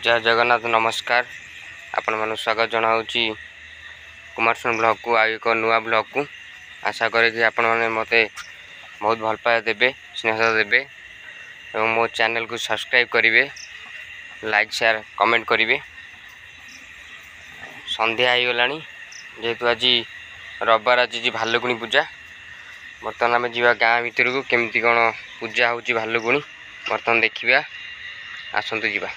जय जगन्नाथ नमस्कार आपण मानु स्वागत जनाऊँगी कुमारसुन ब्लॉग को आ एक नुआ ब्लॉग को आशा करे कि आपण माने मते बहुत भल पाए देबे स्नेह देबे एवं मो चैनल को सब्सक्राइब करिवे लाइक शेयर कमेंट करिवे। संध्या हो गलानी जेहेतु आज रविवार आज भालुकुणी पूजा बर्तमान आम जा गाँ भीतर को केमती कौन पूजा हो भालुकुणी बर्तमान देखा आसतु जा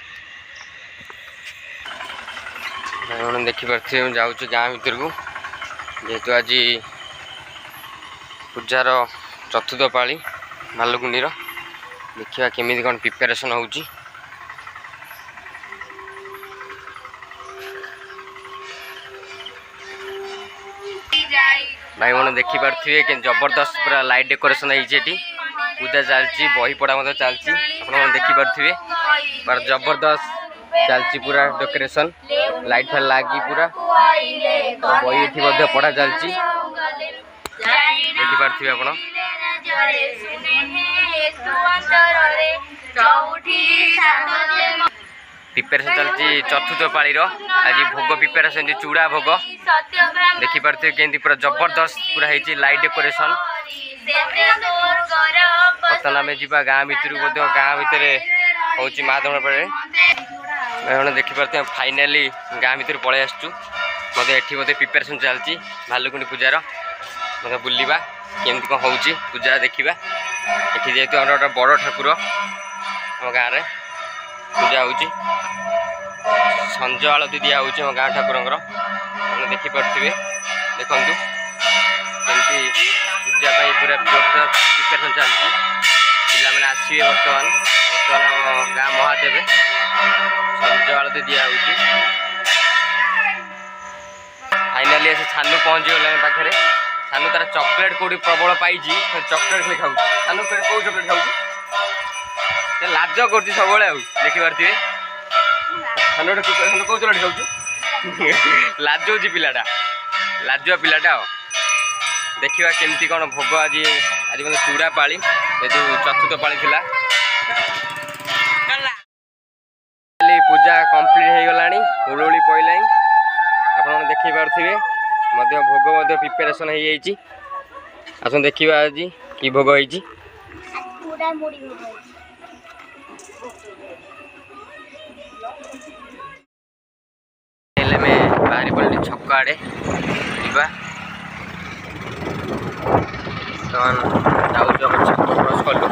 देखिपे जाऊँ गाँ भीतर को जेहेतु आज पूजार चतुर्थ पाली भालुकुणी देखा केमी कौन प्रिपेरेसन हो भाई मैंने देखिपे कि जबरदस्त पूरा लाइट डेकोरेशन होती पूजा चलती बही पढ़ा चलती देखिपे पर जबरदस्त चलती पूरा डेकोरेशन लाइट फाइट लगी पूरा बही ये पढ़ा चलती देखिपे आप प्रिपेरेसन चलती चतुर्थ पाली आज भोग प्रिपेरेसन चूड़ा भोग देखिपे केमती पूरा जबरदस्त पूरा है लाइट डेकोरेशन बर्तमान आम जा गाँ भीतर गाँ भितर हूँ महादमपड़े मैंने देखिपे फाइनाली गाँ भीतर पलि आसचु मत ये प्रिपेरेसन चलती भालुकुणी पूजार मतलब बुलवा केमती कौन हो पूजा देखा ये जेहेतु गोटे बड़ ठाकुर आम गाँव में पूजा हो संज आलती दिया हो गाँ ठाकुर देखिपे देखु कमी पूजा पूरा प्रिपेरेसन चलती पे आसवे बर्तमान बर्तमान गाँ महादेव संज आलती दिया हो फाइनाली आस छानू पहुँची गला पाखे सानू तार चॉकलेट कौटी प्रबल पाई चॉकलेट खाली खाऊ सानू कौ चॉकलेट खाऊ लाज कर सब देखिपे सानू कौ चॉकलेट खाऊ लाजौ पिलाटा लाजुआ पिलाटा देखा केमती कौन भोग आज आज मतलब चूड़ा पाली जेहतु चतुर्थ पाली थिला पूजा कंप्लीट हो गलानी हुलुहुली पड़ला आप देखिपे भोग प्रिपेरेसन हो जाइए आस देखा आज कि भोग हो बाहरी पड़े छक आड़े जा छक क्रॉस कलु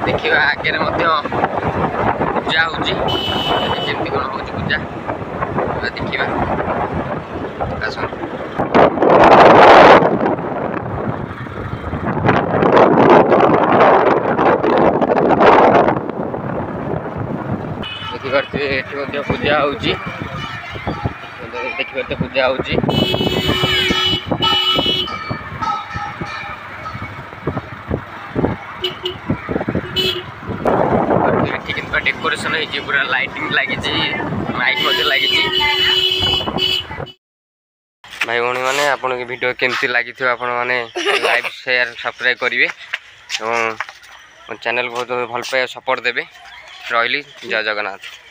देखा आगे पूजा होमती कौन हो पूजा देखा आस देखिपे पूजा हो देखिपे पूजा हो डेकोरेशन हो पूरा लाइटिंग लगी माइक लगी भाई भौणी मैंने आपन की वीडियो केमती लगी आपण मैंने लाइक शेयर सब्सक्राइब करेंगे और चैनल बहुत भल पाए सपोर्ट देवे रही जय जगन्नाथ।